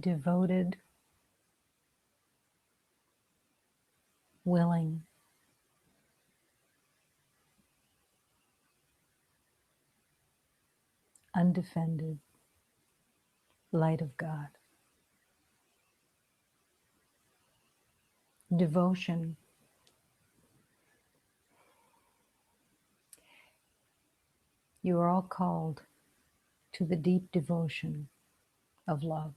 devoted, willing, undefended light of God. Devotion you are all called to the deep devotion of love.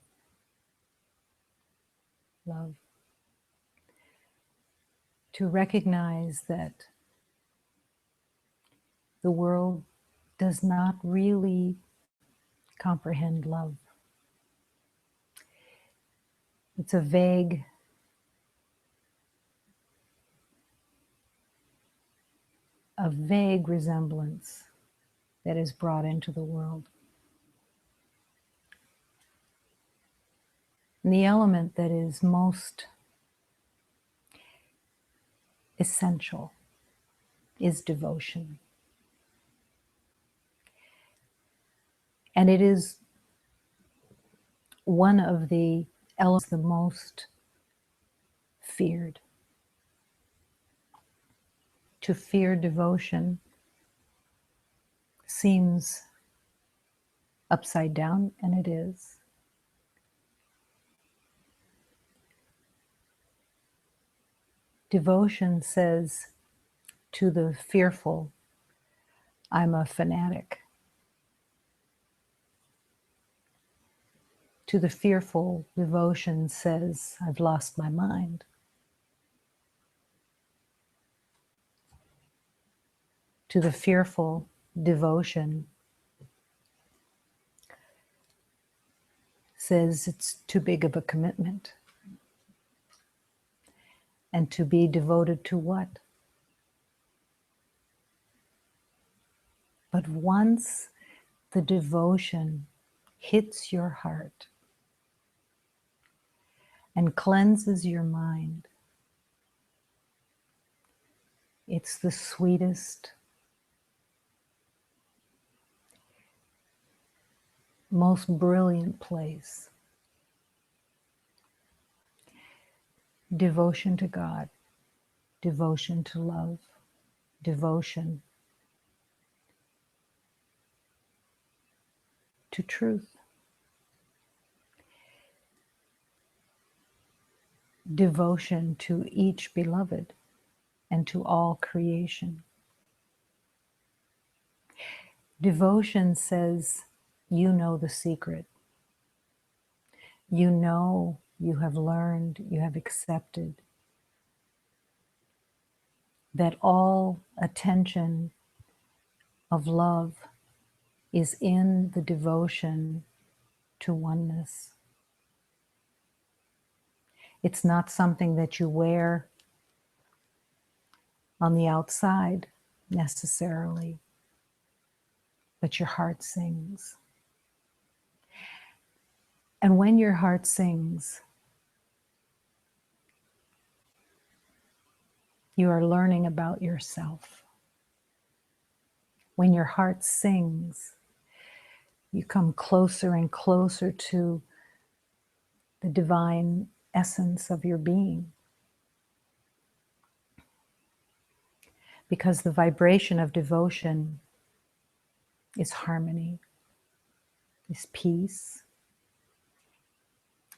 Love. To recognize that the world does not really comprehend love. It's a vague resemblance that is brought into the world. And the element that is most essential is devotion. And it is one of the elements the most feared. To fear devotion seems upside down, and it is. Devotion says to the fearful, I'm a fanatic. To the fearful, devotion says, I've lost my mind. To the fearful, devotion says it's too big of a commitment. And to be devoted to what? But once the devotion hits your heart and cleanses your mind, it's the sweetest, most brilliant place. Devotion to God, devotion to love, devotion to truth. Devotion to each beloved and to all creation. Devotion says, you know the secret. You know, you have learned, you have accepted that all attention of love is in the devotion to oneness. It's not something that you wear on the outside necessarily, but your heart sings. And when your heart sings, you are learning about yourself. When your heart sings, you come closer and closer to the divine essence of your being. Because the vibration of devotion is harmony, is peace,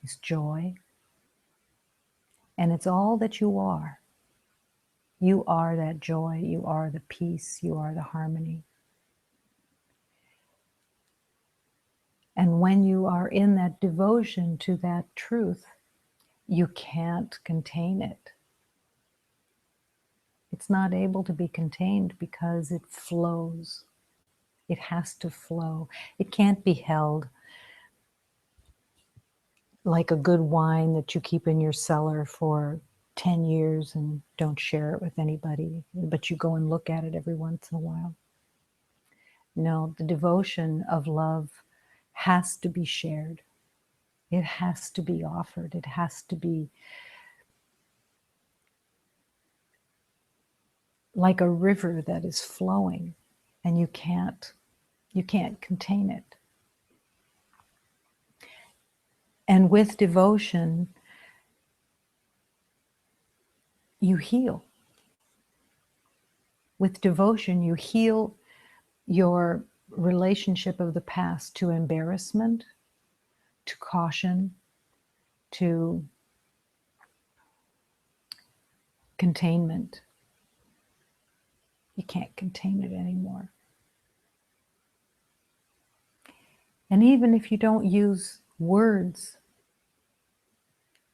is joy, and it's all that you are. You are that joy, you are the peace, you are the harmony. And when you are in that devotion to that truth, you can't contain it. It's not able to be contained because it flows. It has to flow. It can't be held like a good wine that you keep in your cellar for 10 years and don't share it with anybody, but you go and look at it every once in a while. No, the devotion of love has to be shared. It has to be offered. It has to be like a river that is flowing, and you can't contain it. And with devotion, you heal. With devotion, you heal your relationship of the past to embarrassment, to caution, to containment. You can't contain it anymore. And even if you don't use words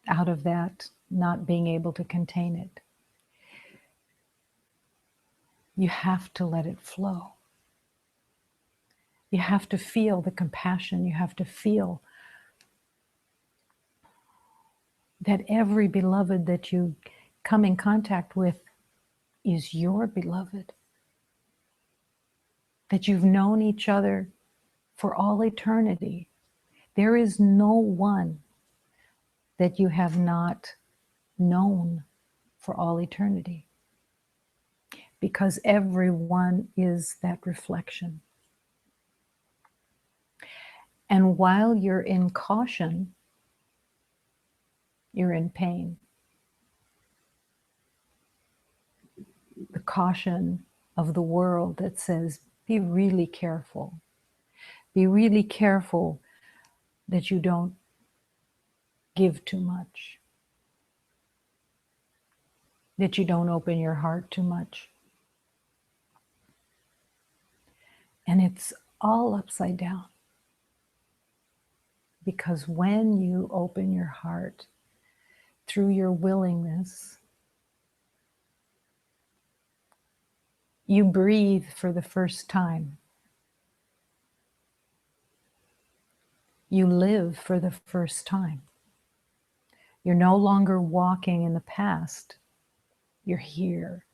out of that not being able to contain it, you have to let it flow. You have to feel the compassion. You have to feel that every beloved that you come in contact with is your beloved. That you've known each other for all eternity. There is no one that you have not known for all eternity, because everyone is that reflection. And while you're in caution, you're in pain. The caution of the world that says, be really careful. Be really careful that you don't give too much, that you don't open your heart too much. And it's all upside down. Because when you open your heart through your willingness, you breathe for the first time. You live for the first time. You're no longer walking in the past. You're here.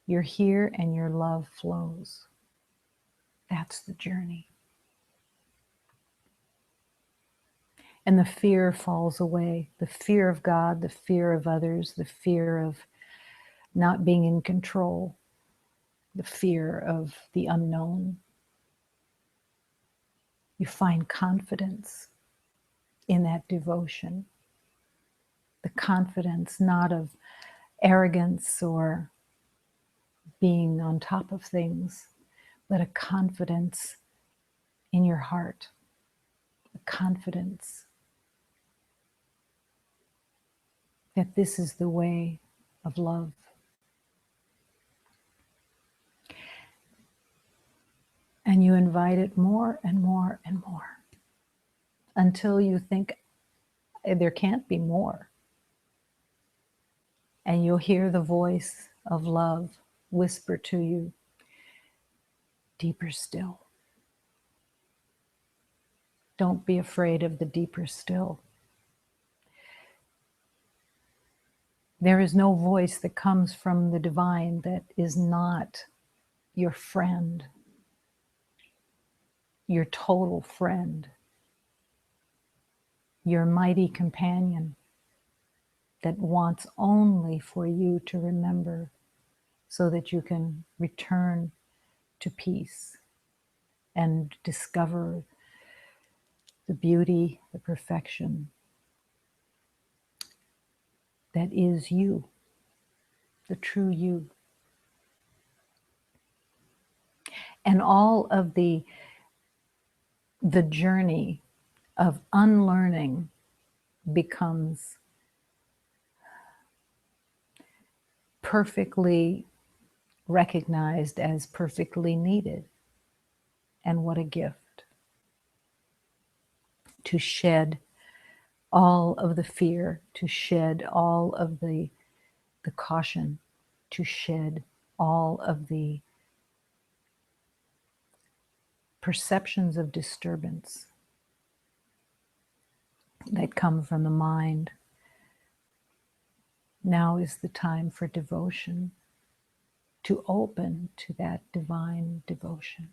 You're here and your love flows. That's the journey. And the fear falls away. The fear of God, the fear of others, the fear of not being in control, the fear of the unknown. You find confidence in that devotion. The confidence not of arrogance or being on top of things, but a confidence in your heart, a confidence that this is the way of love. And you invite it more and more and more until you think there can't be more. And you'll hear the voice of love whisper to you, deeper still. Don't be afraid of the deeper still. There is no voice that comes from the divine that is not your friend, your total friend, your mighty companion that wants only for you to remember so that you can return to peace and discover the beauty, the perfection that is you, the true you. And all of the journey of unlearning becomes perfectly recognized as perfectly needed. And what a gift to shed all of the fear, to shed all of the caution, to shed all of the perceptions of disturbance that come from the mind. Now is the time for devotion, to open to that divine devotion.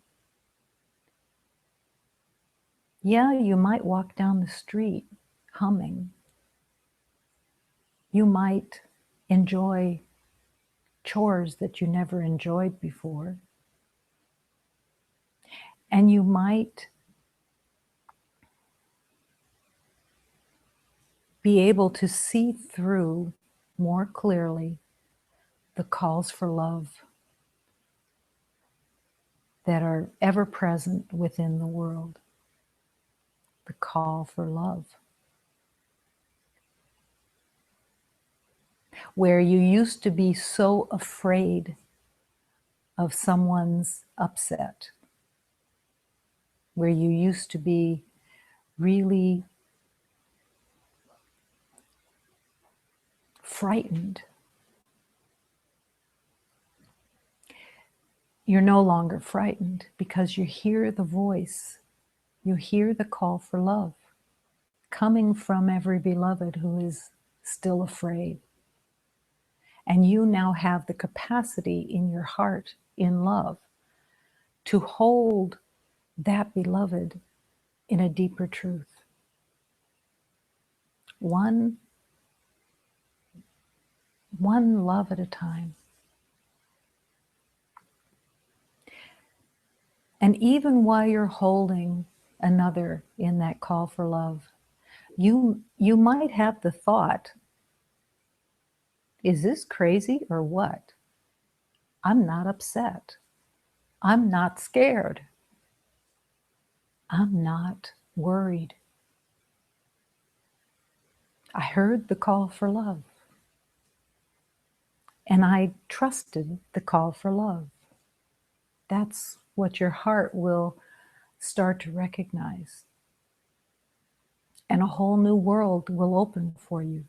Yeah, you might walk down the street humming. You might enjoy chores that you never enjoyed before. And you might be able to see through more clearly the calls for love that are ever present within the world. The call for love. Where you used to be so afraid of someone's upset, where you used to be really frightened, you're no longer frightened because you hear the voice, you hear the call for love coming from every beloved who is still afraid. And you now have the capacity in your heart, in love, to hold that beloved in a deeper truth. One love at a time. And even while you're holding another in that call for love, you might have the thought, is this crazy or what? I'm not upset. I'm not scared. I'm not worried. I heard the call for love. And I trusted the call for love. That's what your heart will start to recognize. And a whole new world will open for you.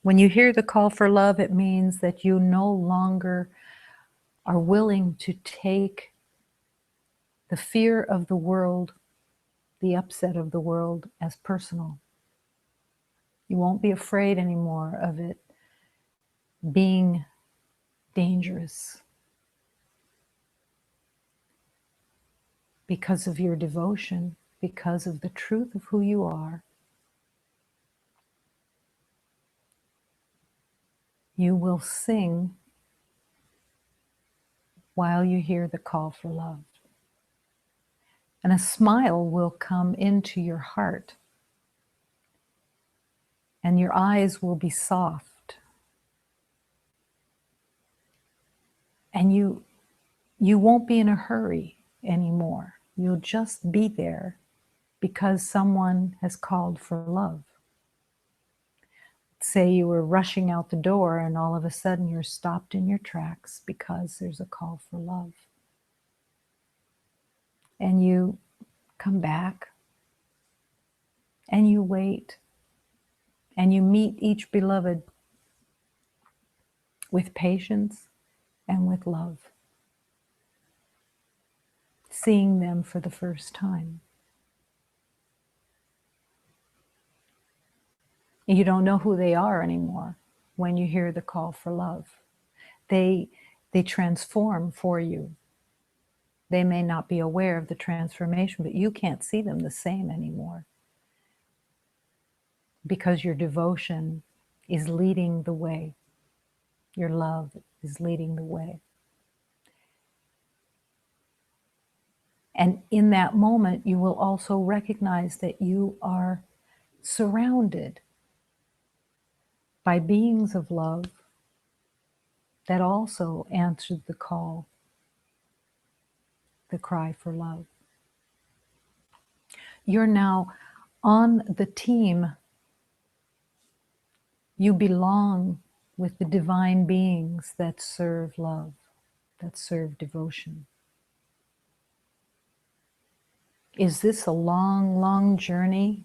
When you hear the call for love, it means that you no longer are willing to take the fear of the world, the upset of the world, as personal. You won't be afraid anymore of it being dangerous because of your devotion, because of the truth of who you are. You will sing while you hear the call for love. And a smile will come into your heart. And your eyes will be soft. And you won't be in a hurry anymore. You'll just be there because someone has called for love. Say you were rushing out the door and all of a sudden you're stopped in your tracks because there's a call for love. And you come back and you wait and you meet each beloved with patience and with love, seeing them for the first time. You don't know who they are anymore when you hear the call for love. They transform for you. They may not be aware of the transformation, but you can't see them the same anymore because your devotion is leading the way. Your love is leading the way. And in that moment, you will also recognize that you are surrounded by beings of love that also answered the call, the cry for love. You're now on the team. You belong with the divine beings that serve love, that serve devotion. Is this a long, long journey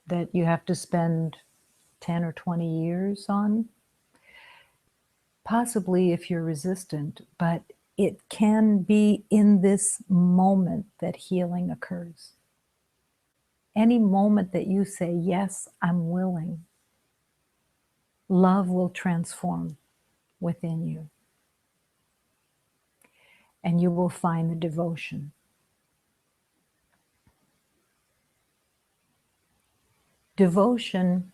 that you have to spend 10 or 20 years on? Possibly if you're resistant, but it can be in this moment that healing occurs. Any moment that you say, yes, I'm willing, love will transform within you. And you will find the devotion. Devotion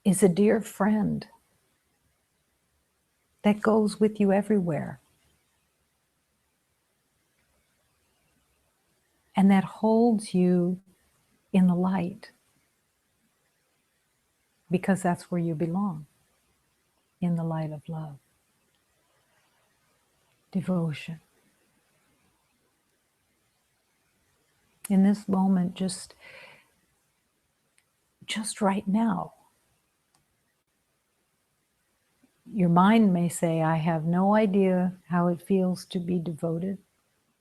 is a dear friend that goes with you everywhere. And that holds you in the light, because that's where you belong, in the light of love. Devotion. In this moment, just right now, your mind may say, I have no idea how it feels to be devoted.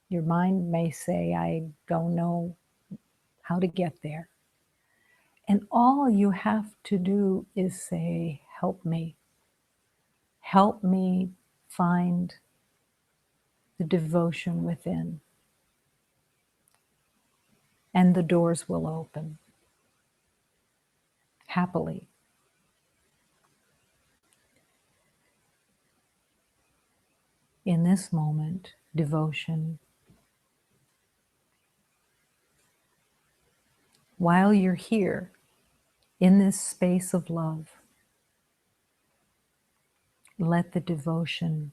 Your mind may say, I don't know how to get there. And all you have to do is say, help me. Help me find the devotion within. And the doors will open happily. In this moment, devotion. While you're here, in this space of love, let the devotion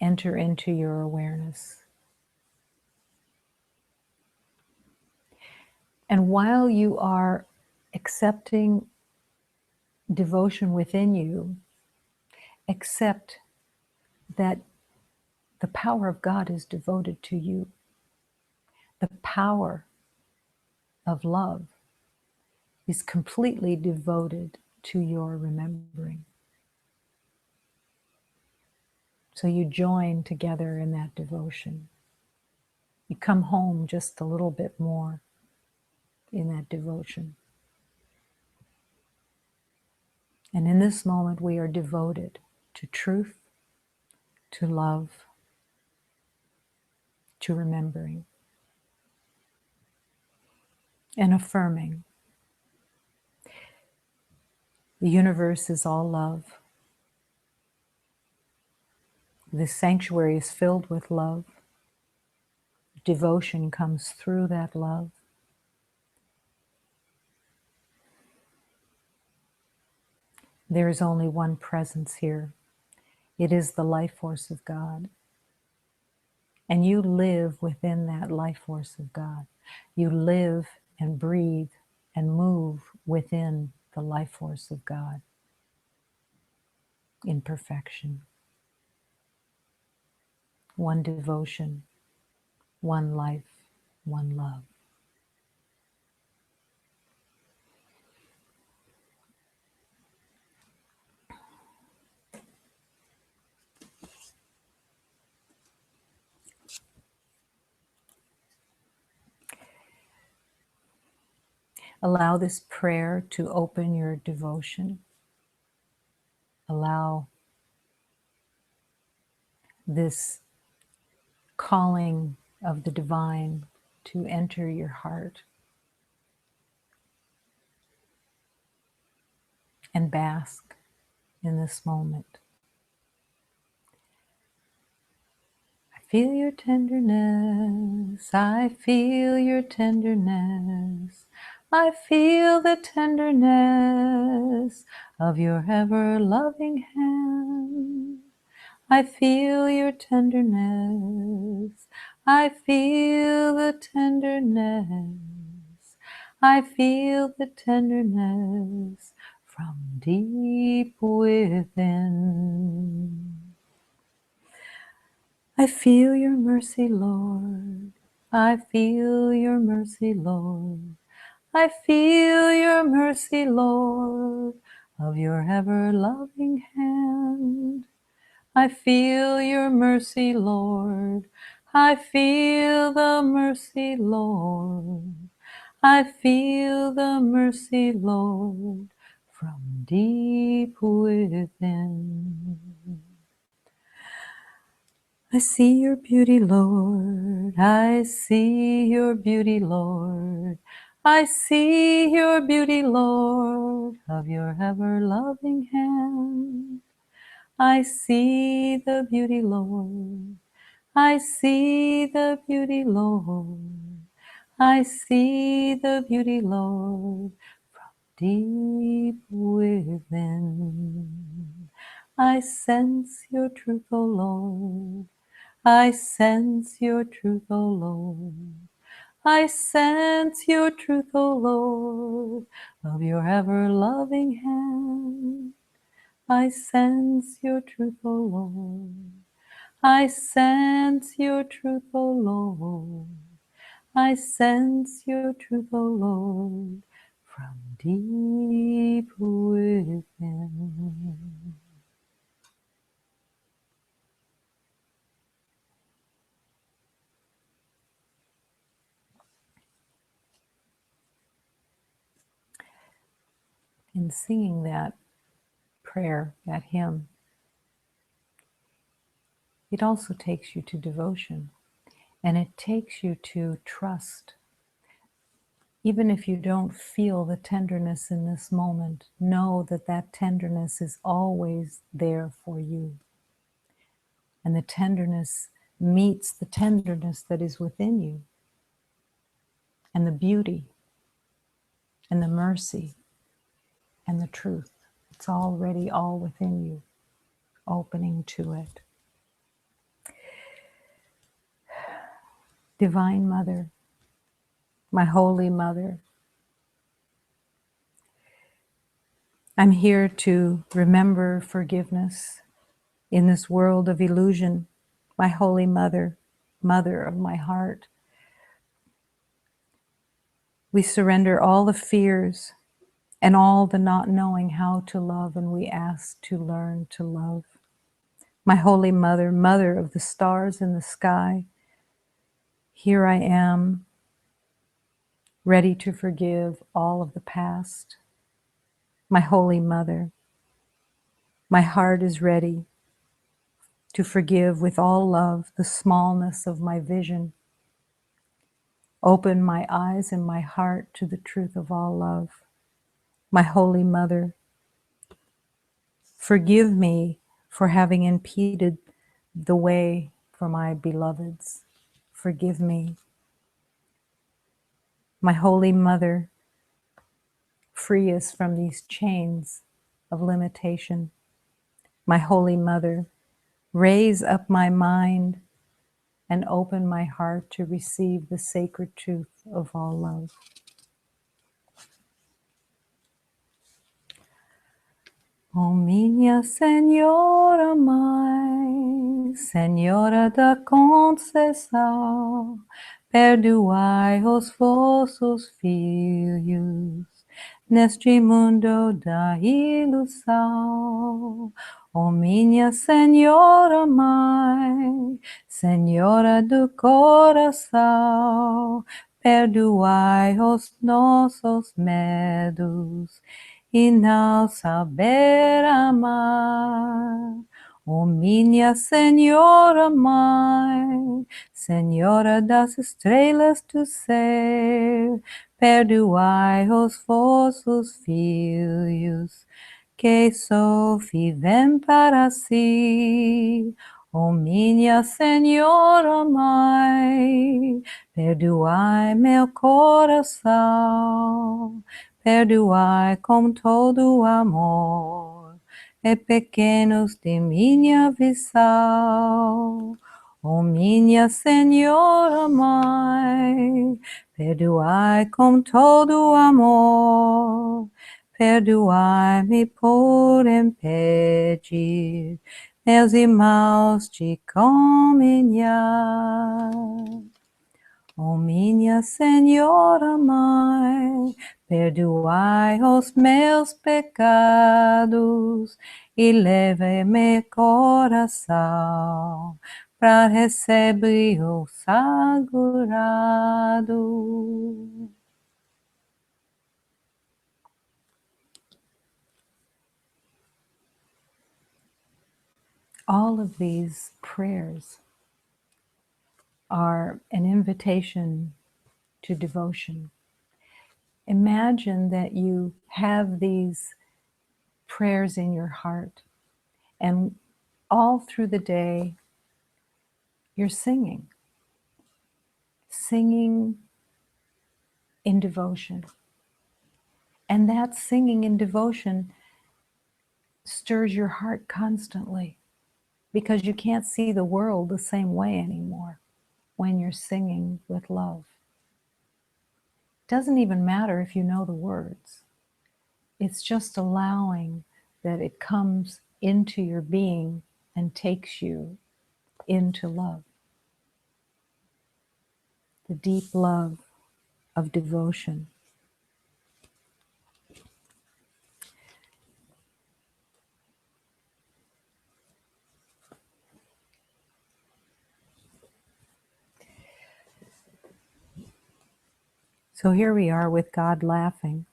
enter into your awareness. And while you are accepting devotion within you, accept that the power of God is devoted to you. The power of love is completely devoted to your remembering. So you join together in that devotion. You come home just a little bit more in that devotion. And in this moment, we are devoted to truth, to love, to remembering, and affirming. The universe is all love. This sanctuary is filled with love. Devotion comes through that love. There is only one presence here. It is the life force of God. And you live within that life force of God. You live and breathe and move within the life force of God in perfection. One devotion, one life, one love. Allow this prayer to open your devotion. Allow this calling of the divine to enter your heart and bask in this moment. I feel your tenderness, I feel your tenderness, I feel the tenderness of your ever-loving hand. I feel your tenderness, I feel the tenderness, I feel the tenderness from deep within. I feel your mercy, Lord. I feel your mercy, Lord. I feel your mercy, Lord, of your ever-loving hand. I feel your mercy, Lord. I feel the mercy, Lord. I feel the mercy, Lord, from deep within. I see your beauty, Lord. I see your beauty, Lord. I see your beauty, Lord, of your ever-loving hand. I see the beauty, Lord. I see the beauty, Lord. I see the beauty, Lord, from deep within. I sense your truth, O Lord. I sense your truth, O Lord. I sense your truth, O Lord, of your ever-loving hand. I sense your truth, O Lord. I sense your truth, O Lord. I sense your truth, O Lord, from deep within. In singing that prayer, that hymn, it also takes you to devotion, and it takes you to trust. Even if you don't feel the tenderness in this moment, know that that tenderness is always there for you. And the tenderness meets the tenderness that is within you, and the beauty, and the mercy, and the truth. It's already all within you, opening to it. Divine Mother, my Holy Mother, I'm here to remember forgiveness in this world of illusion. My Holy Mother, Mother of my heart, we surrender all the fears and all the not knowing how to love, and we ask to learn to love. My Holy Mother, Mother of the stars in the sky, here I am, ready to forgive all of the past. My Holy Mother, my heart is ready to forgive with all love the smallness of my vision. Open my eyes and my heart to the truth of all love. My Holy Mother, forgive me for having impeded the way for my beloveds. Forgive me. My Holy Mother, free us from these chains of limitation. My Holy Mother, raise up my mind and open my heart to receive the sacred truth of all love. Oh, minha Senhora Mãe, Senhora da Conceição, perdoai os vossos filhos neste mundo da ilusão. Oh, minha Senhora Mãe, Senhora do coração, perdoai os nossos medos e não saber amar. Oh, minha Senhora Mãe, Senhora das estrelas do céu, perdoai os vossos filhos, que só vivem para si. Oh, minha Senhora Mãe, perdoai meu coração, perdoai com todo amor, e pequenos de minha visão. Oh, minha Senhora Mãe, perdoai com todo amor, perdoai-me por impedir meus irmãos de comunhar. Oh, minha Senhora Mãe, perdoai os meus pecados e leve meu coração para receber o sagrado. All of these prayers are an invitation to devotion. Imagine that you have these prayers in your heart, and all through the day, you're singing in devotion. And that singing in devotion stirs your heart constantly. because you can't see the world the same way anymore when you're singing with love. It doesn't even matter if you know the words. It's just allowing that it comes into your being and takes you into love. The deep love of devotion. So here we are with God laughing.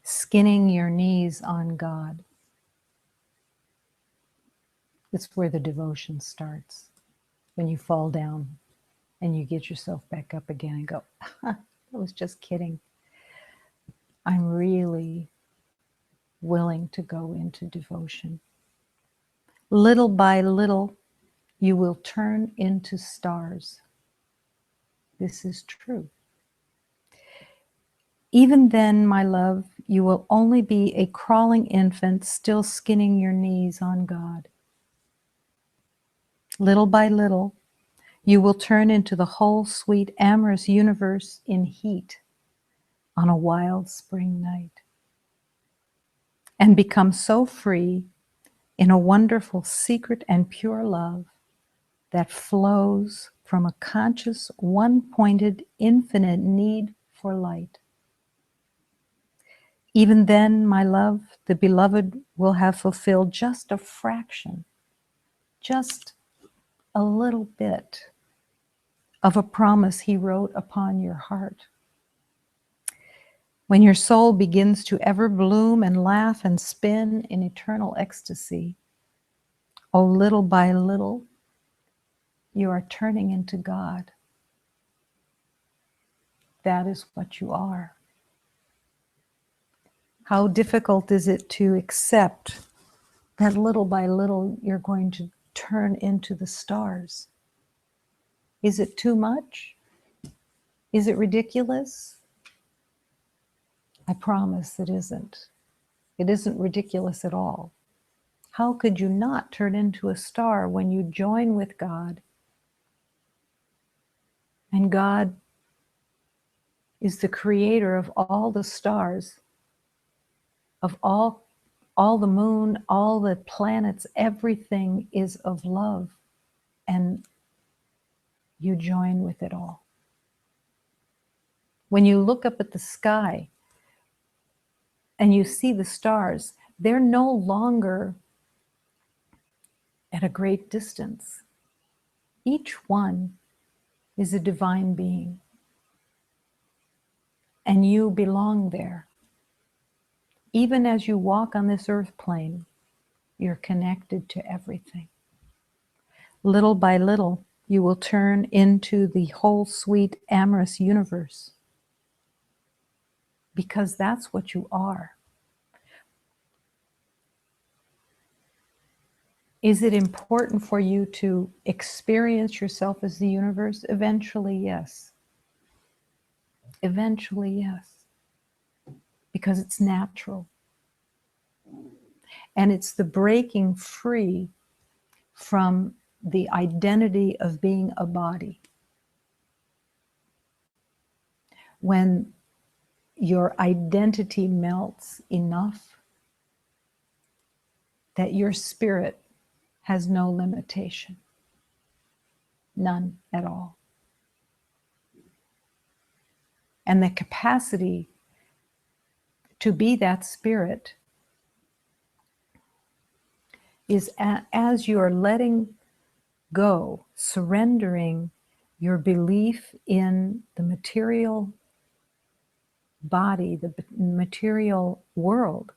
Skinning your knees on God. It's where the devotion starts. When you fall down and you get yourself back up again and go, I was just kidding. I'm really willing to go into devotion. Little by little, you will turn into stars. This is true. Even then, my love, you will only be a crawling infant still skinning your knees on God. Little by little, you will turn into the whole sweet amorous universe in heat on a wild spring night and become so free in a wonderful secret and pure love that flows from a conscious, one-pointed, infinite need for light. Even then, my love, the beloved will have fulfilled just a fraction, just a little bit of a promise he wrote upon your heart. When your soul begins to ever bloom and laugh and spin in eternal ecstasy, oh, little by little, you are turning into God. That is what you are. How difficult is it to accept that little by little you're going to turn into the stars? Is it too much? Is it ridiculous? I promise it isn't. It isn't ridiculous at all. How could you not turn into a star when you join with God? And God is the creator of all the stars, of all the moon, all the planets, everything is of love. And you join with it all. When you look up at the sky and you see the stars, they're no longer at a great distance. Each one is a divine being, and you belong there. Even as you walk on this earth plane, you're connected to everything. Little by little, you will turn into the whole sweet amorous universe, because that's what you are. Is it important for you to experience yourself as the universe? Eventually, yes. Eventually, yes. Because it's natural. And it's the breaking free from the identity of being a body. When your identity melts enough that your spirit has no limitation. None at all. And the capacity to be that spirit is as you are letting go, surrendering your belief in the material body, the material world,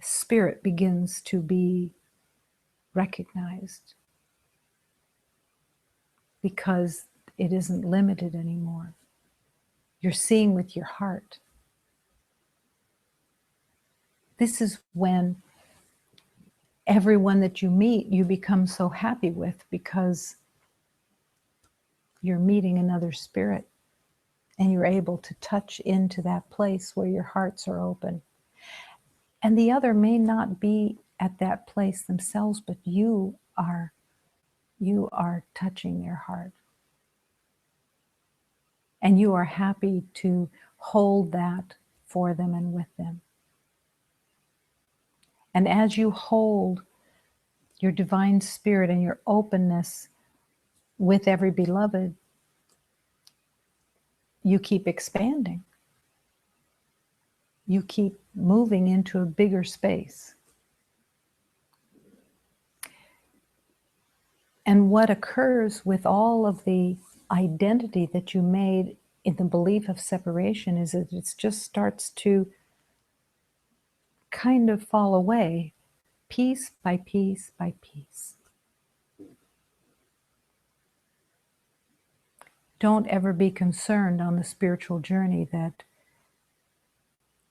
spirit begins to be recognized because it isn't limited anymore. You're seeing with your heart. This is when everyone that you meet, you become so happy with, because you're meeting another spirit and you're able to touch into that place where your hearts are open. And the other may not be at that place themselves, but you are touching their heart. And you are happy to hold that for them and with them. And as you hold your divine spirit and your openness with every beloved, you keep expanding. You keep moving into a bigger space. And what occurs with all of the identity that you made in the belief of separation is that it just starts to kind of fall away, piece by piece by piece. Don't ever be concerned on the spiritual journey that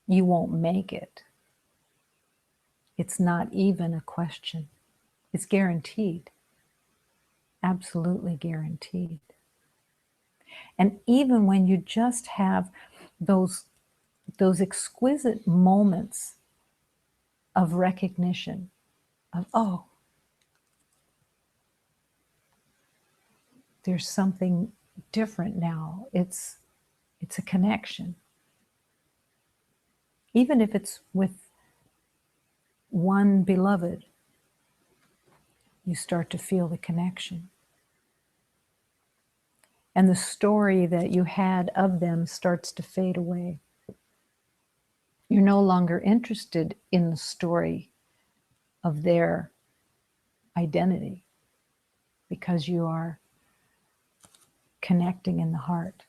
you won't make it. It's not even a question. It's guaranteed. Absolutely guaranteed. And even when you just have those exquisite moments of recognition of, oh, there's something different now. It's a connection. Even if it's with one beloved, you start to feel the connection. And the story that you had of them starts to fade away. You're no longer interested in the story of their identity because you are connecting in the heart.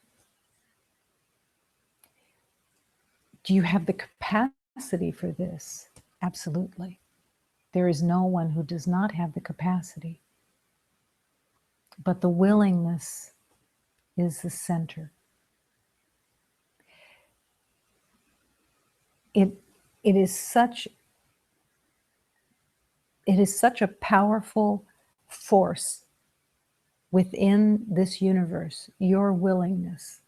Do you have the capacity for this? Absolutely. There is no one who does not have the capacity. But the willingness is the center. It is such a powerful force within this universe. Your willingness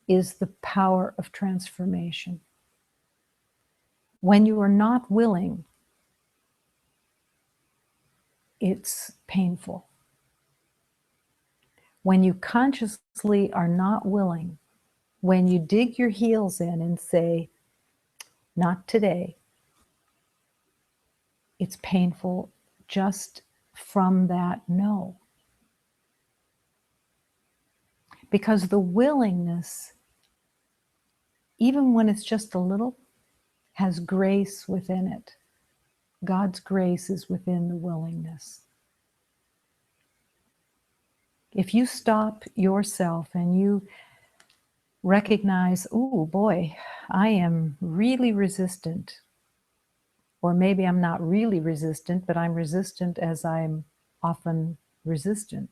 is the power of transformation. When you are not willing, it's painful. When you consciously are not willing, when you dig your heels in and say, not today, it's painful just from that no. Because the willingness, even when it's just a little, has grace within it. God's grace is within the willingness. If you stop yourself and you recognize, oh boy, I am really resistant. Or maybe I'm not really resistant, but I'm resistant as I'm often resistant.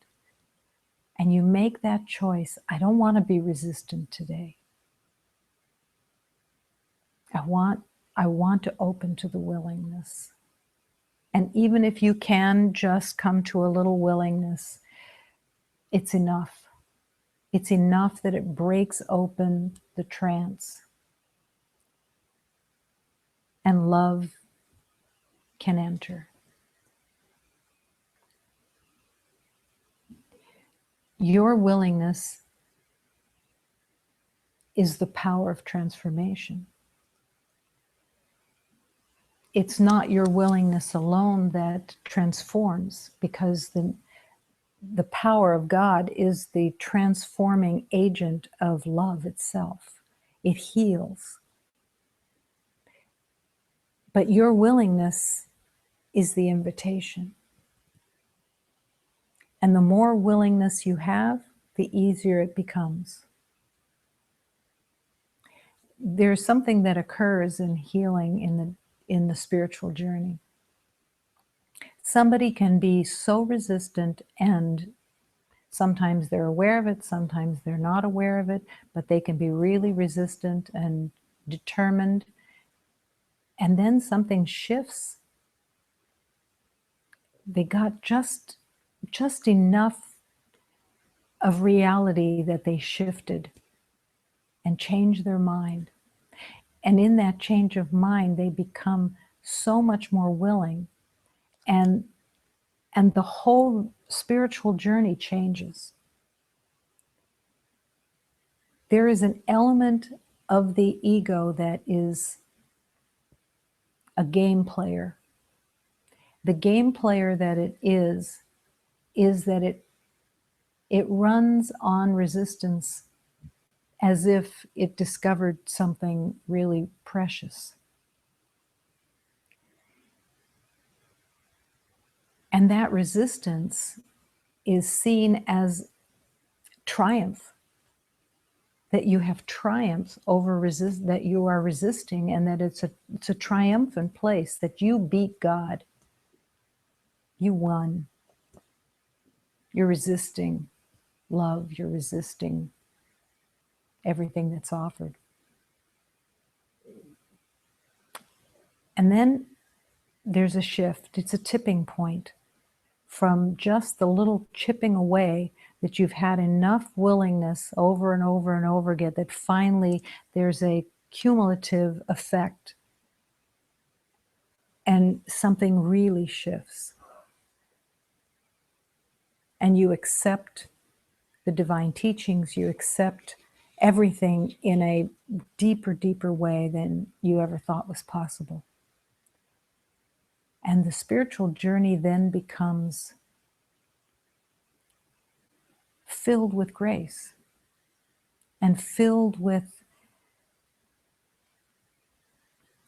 And you make that choice, I don't want to be resistant today. I want to open to the willingness. And even if you can just come to a little willingness, it's enough. It's enough that it breaks open the trance. And love can enter. Your willingness is the power of transformation. It's not your willingness alone that transforms, because the power of God is the transforming agent of love itself. It heals. But your willingness is the invitation. And the more willingness you have, the easier it becomes. There's something that occurs in healing in the spiritual journey. Somebody can be so resistant, and sometimes they're aware of it, sometimes they're not aware of it, but they can be really resistant and determined. And then something shifts. They got just enough of reality that they shifted. and change their mind. And in that change of mind, they become so much more willing, and the whole spiritual journey changes. There is an element of the ego that is a game player. The game player that it is that it runs on resistance as if it discovered something really precious. And that resistance is seen as triumph, that you have triumph over that you are resisting, and that it's a triumphant place, that you beat God. You won. You're resisting love. You're resisting everything that's offered. And then there's a shift. It's a tipping point from just the little chipping away that you've had enough willingness over and over and over again that finally there's a cumulative effect and something really shifts. And you accept the divine teachings, you accept everything in a deeper, deeper way than you ever thought was possible. And the spiritual journey then becomes filled with grace and filled with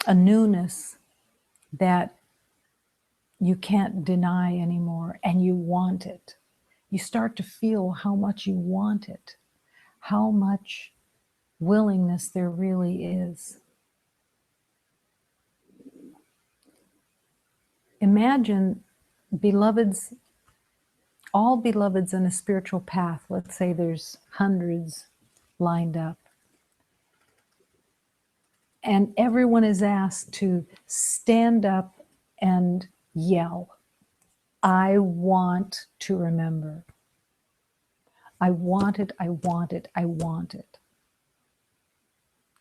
a newness that you can't deny anymore, and you want it. You start to feel how much you want it, how much willingness there really is. Imagine beloveds, all beloveds in a spiritual path. Let's say there's hundreds lined up. And everyone is asked to stand up and yell, I want to remember. I want it, I want it, I want it.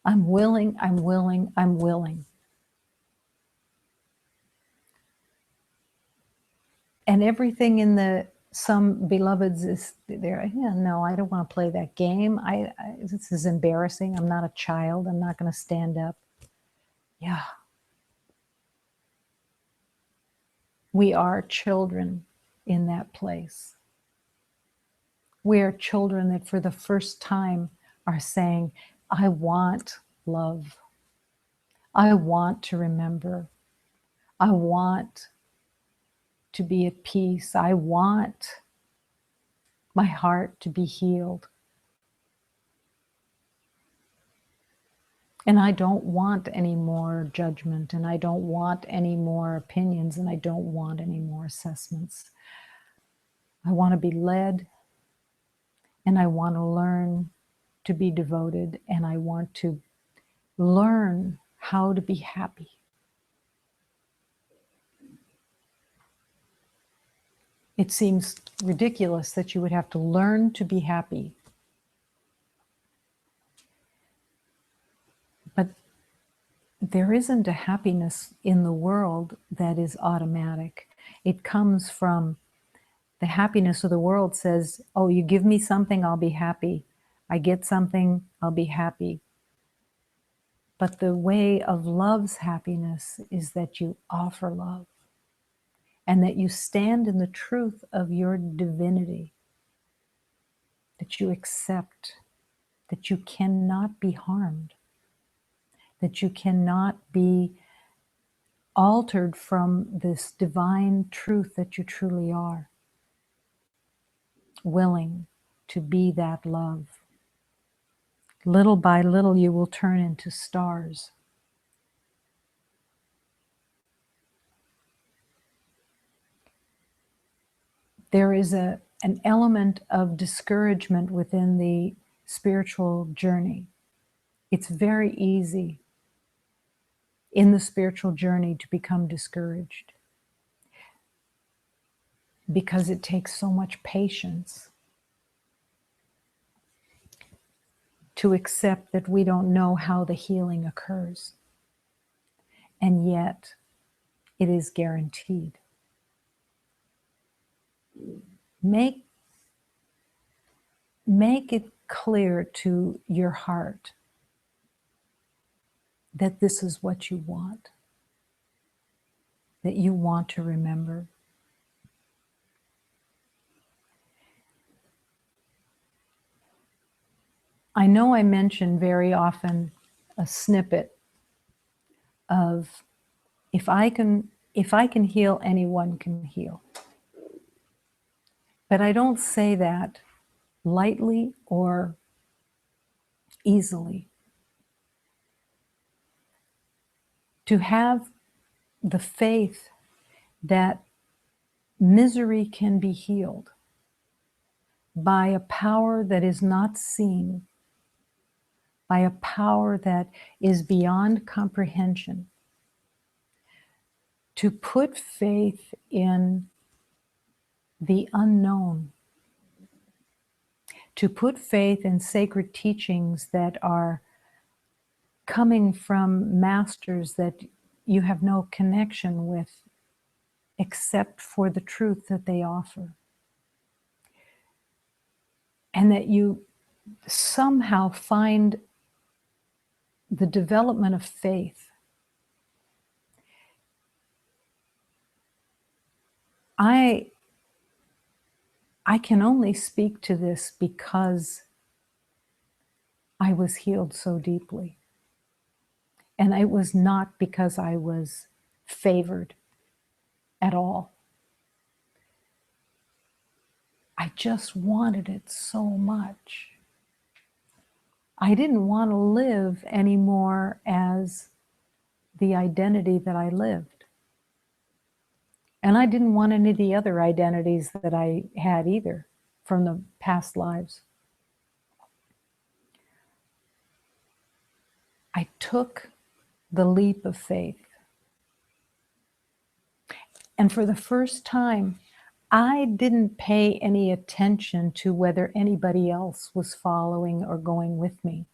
I'm willing, I'm willing, I'm willing. And everything in some beloveds is there. Yeah, no, I don't want to play that game. This is embarrassing. I'm not a child. I'm not going to stand up. Yeah. We are children in that place. We are children that for the first time are saying, I want love. I want to remember. I want to be at peace. I want my heart to be healed. And I don't want any more judgment, and I don't want any more opinions, and I don't want any more assessments. I want to be led, and I want to learn to be devoted, and I want to learn how to be happy. It seems ridiculous that you would have to learn to be happy. But there isn't a happiness in the world that is automatic. It comes from the happiness of the world says, oh, you give me something, I'll be happy. I get something, I'll be happy. But the way of love's happiness is that you offer love and that you stand in the truth of your divinity, that you accept that you cannot be harmed, that you cannot be altered from this divine truth that you truly are, willing to be that love. Little by little, you will turn into stars. There is an element of discouragement within the spiritual journey. It's very easy in the spiritual journey to become discouraged because it takes so much patience to accept that we don't know how the healing occurs. And yet, it is guaranteed. Make it clear to your heart that this is what you want, that you want to remember. I know I mention very often a snippet of if I can heal, anyone can heal. But I don't say that lightly or easily. To have the faith that misery can be healed by a power that is not seen, by a power that is beyond comprehension. To put faith in the unknown, to put faith in sacred teachings that are coming from masters that you have no connection with except for the truth that they offer. And that you somehow find the development of faith. I can only speak to this because I was healed so deeply. And it was not because I was favored at all. I just wanted it so much. I didn't want to live anymore as the identity that I lived. And I didn't want any of the other identities that I had either from the past lives. I took the leap of faith. And for the first time, I didn't pay any attention to whether anybody else was following or going with me.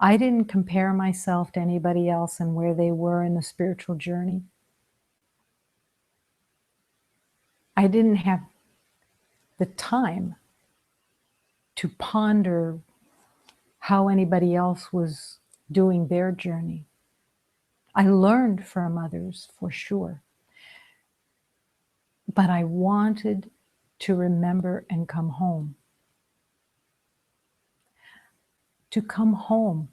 I didn't compare myself to anybody else and where they were in the spiritual journey. I didn't have the time to ponder how anybody else was doing their journey. I learned from others for sure, but I wanted to remember and come home. To come home.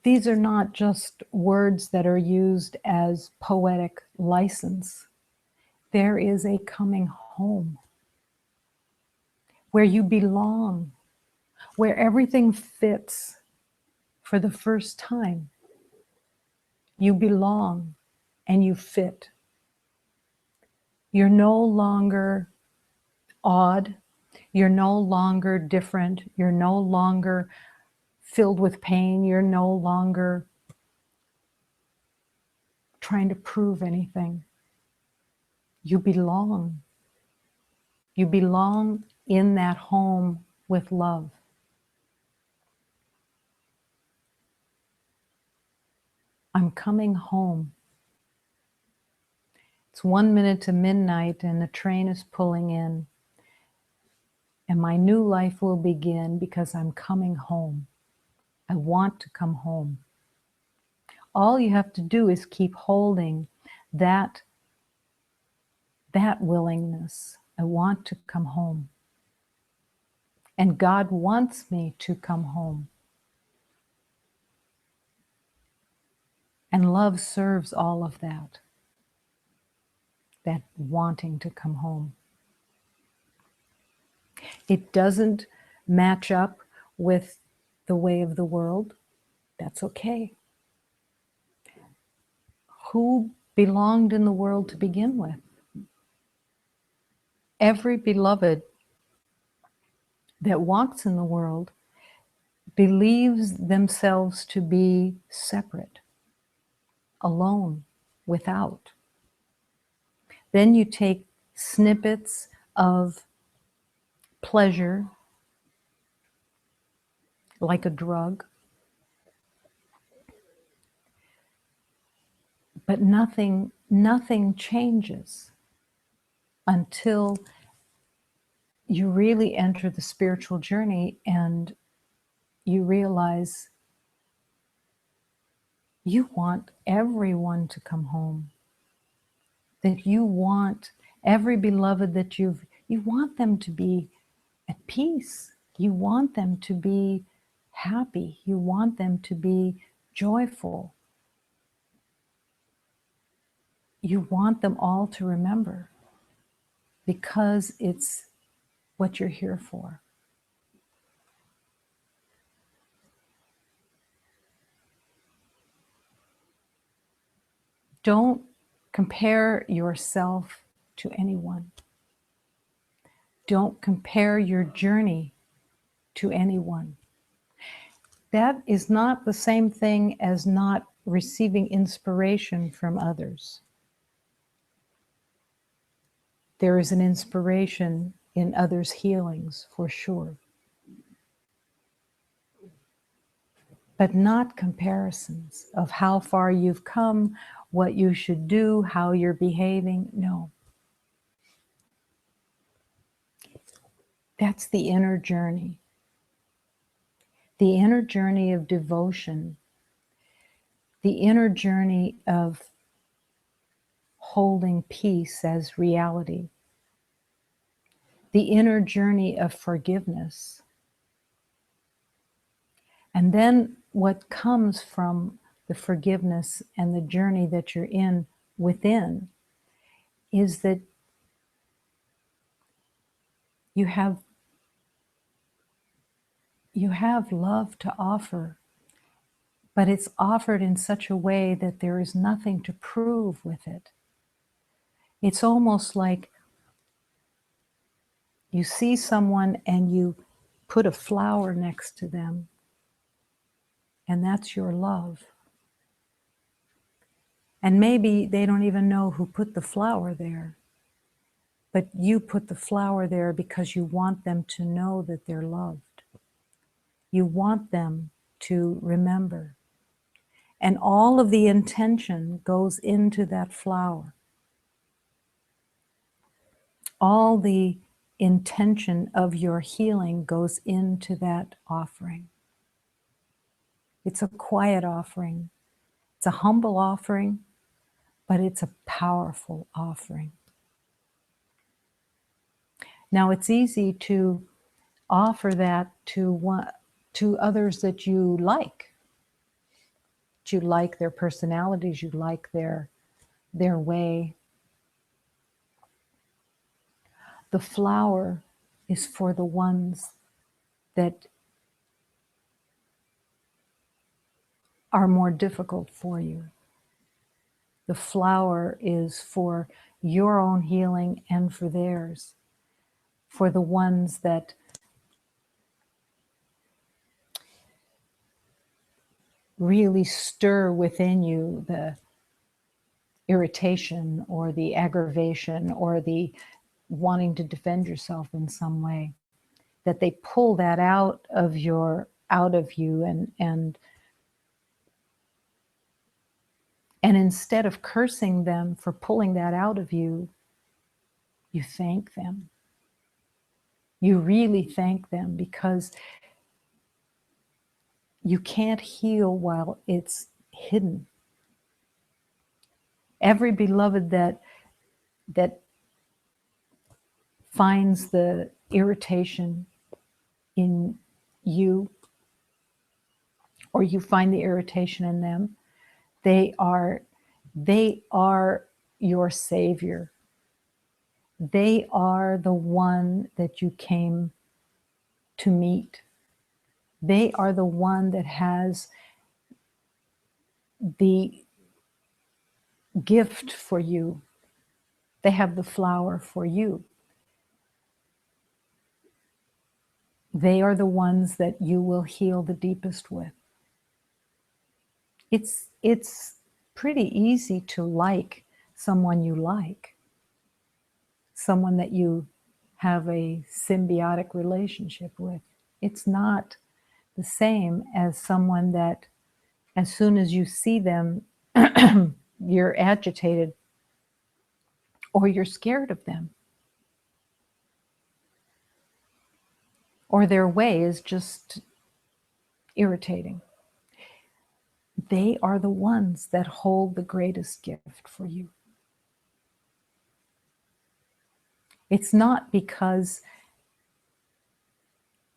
These are not just words that are used as poetic license. There is a coming home where you belong, where everything fits for the first time. You belong and you fit. You're no longer odd. You're no longer different. You're no longer filled with pain. You're no longer trying to prove anything. You belong. You belong in that home with love. I'm coming home. It's 1 minute to midnight and the train is pulling in. And my new life will begin because I'm coming home. I want to come home. All you have to do is keep holding that willingness. I want to come home. And God wants me to come home. And love serves all of that wanting to come home. It doesn't match up with the way of the world. That's okay. Who belonged in the world to begin with? Every beloved that walks in the world believes themselves to be separate, alone, without. Then you take snippets of pleasure like a drug. But nothing changes until you really enter the spiritual journey and you realize you want everyone to come home. That you want every beloved that you want them to be at peace. You want them to be happy. You want them to be joyful. You want them all to remember, because it's what you're here for. Don't compare yourself to anyone. Don't compare your journey to anyone. That is not the same thing as not receiving inspiration from others. There is an inspiration in others' healings, for sure. But not comparisons of how far you've come, what you should do, how you're behaving. No. That's the inner journey. The inner journey of devotion. The inner journey of holding peace as reality. The inner journey of forgiveness. And then what comes from the forgiveness and the journey that you're in within is that you have love to offer, but it's offered in such a way that there is nothing to prove with it. It's almost like you see someone and you put a flower next to them, and that's your love. And maybe they don't even know who put the flower there, but you put the flower there because you want them to know that they're loved. You want them to remember. And all of the intention goes into that flower. All the intention of your healing goes into that offering. It's a quiet offering. It's a humble offering, but it's a powerful offering. Now, it's easy to offer that to others that you like. You like their personalities, you like their way. The flower is for the ones that are more difficult for you. The flower is for your own healing and for theirs, for the ones that really stir within you the irritation or the aggravation or the wanting to defend yourself in some way, that they pull that out of you and instead of cursing them for pulling that out of you, you thank them. You really thank them, because you can't heal while it's hidden. Every beloved that finds the irritation in you, or you find the irritation in them, they are your savior. They are the one that you came to meet. They are the one that has the gift for you. They have the flower for you. They are the ones that you will heal the deepest with. It's pretty easy to like someone you like, someone that you have a symbiotic relationship with. It's not the same as someone that as soon as you see them, you're agitated or you're scared of them. Or their way is just irritating. They are the ones that hold the greatest gift for you. It's not because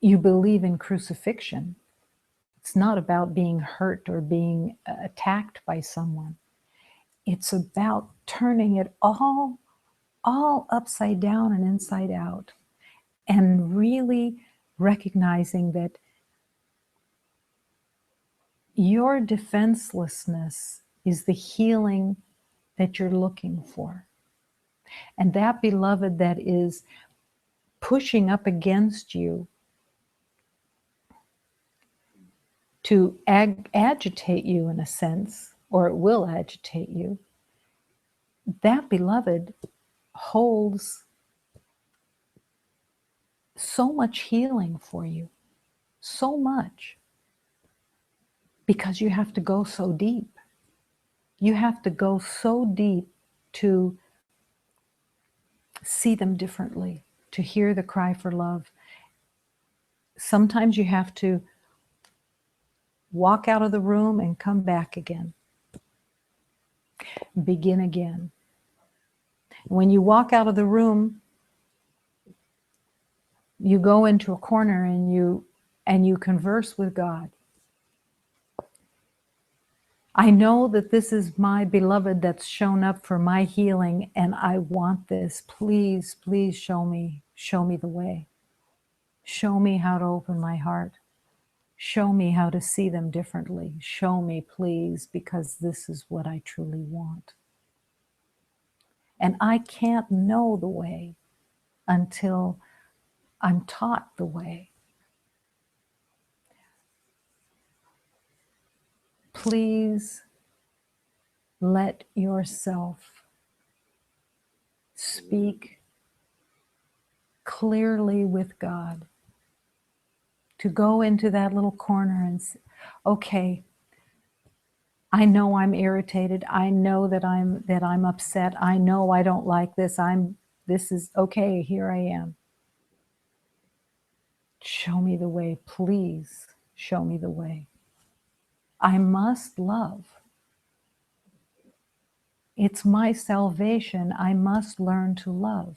you believe in crucifixion. It's not about being hurt or being attacked by someone. It's about turning it all upside down and inside out, and really recognizing that your defenselessness is the healing that you're looking for. And that beloved that is pushing up against you to agitate you in a sense, or it will agitate you, that beloved holds so much healing for you, so much, because you have to go so deep. You have to go so deep to see them differently, to hear the cry for love. Sometimes you have to walk out of the room and come back again. Begin again. When you walk out of the room, you go into a corner and you converse with God. I know that this is my beloved that's shown up for my healing, and I want this. Please, please show me the way. Show me how to open my heart. Show me how to see them differently. Show me, please, because this is what I truly want. And I can't know the way until I'm taught the way. Please let yourself speak clearly with God. To go into that little corner and say, okay, I know I'm irritated. I know that I'm upset. I know I don't like this. This is okay. Here I am. Show me the way, please. Show me the way. I must love. It's my salvation. I must learn to love.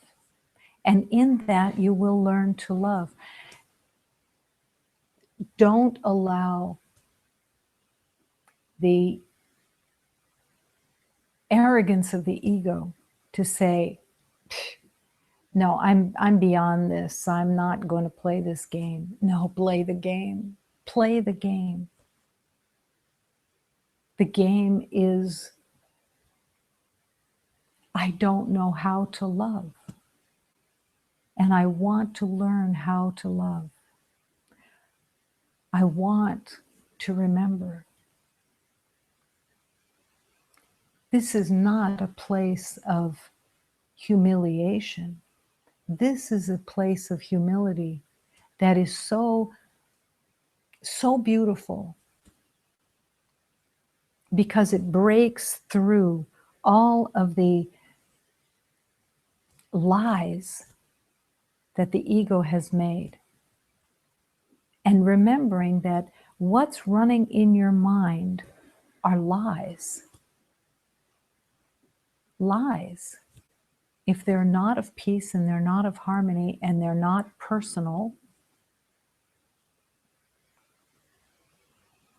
And in that, you will learn to love. Don't allow the arrogance of the ego to say, no, I'm beyond this. I'm not going to play this game. No, play the game. Play the game. The game is, I don't know how to love. And I want to learn how to love. I want to remember. This is not a place of humiliation. This is a place of humility that is so beautiful, because it breaks through all of the lies that the ego has made. And remembering that what's running in your mind are lies. Lies. If they're not of peace and they're not of harmony and they're not personal,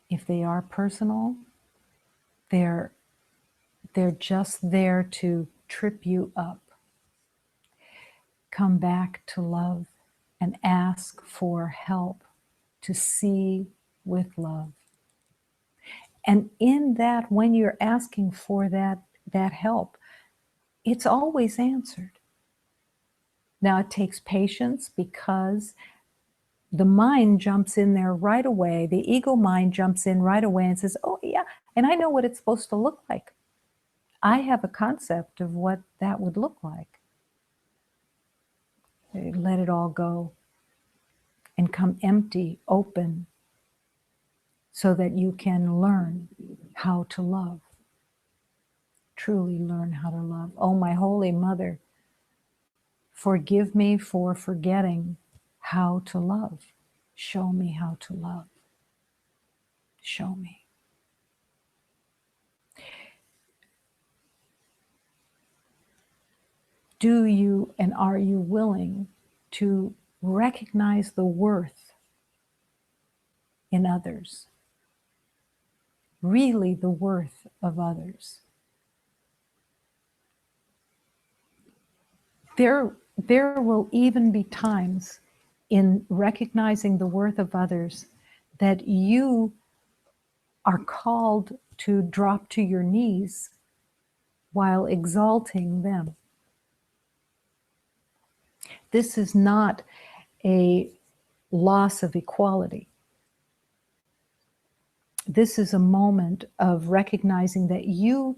if they are personal, they're just there to trip you up. Come back to love and ask for help to see with love. And in that, when you're asking for that help, it's always answered. Now, it takes patience, because the mind jumps in there right away. The ego mind jumps in right away and says, oh yeah, and I know what it's supposed to look like. I have a concept of what that would look like. Let it all go and come empty, open, so that you can learn how to love. Truly learn how to love. Oh, my Holy Mother, forgive me for forgetting how to love. Show me how to love. Show me. Do you and are you willing to recognize the worth in others? Really, the worth of others. There will even be times in recognizing the worth of others that you are called to drop to your knees while exalting them. This is not a loss of equality. This is a moment of recognizing that your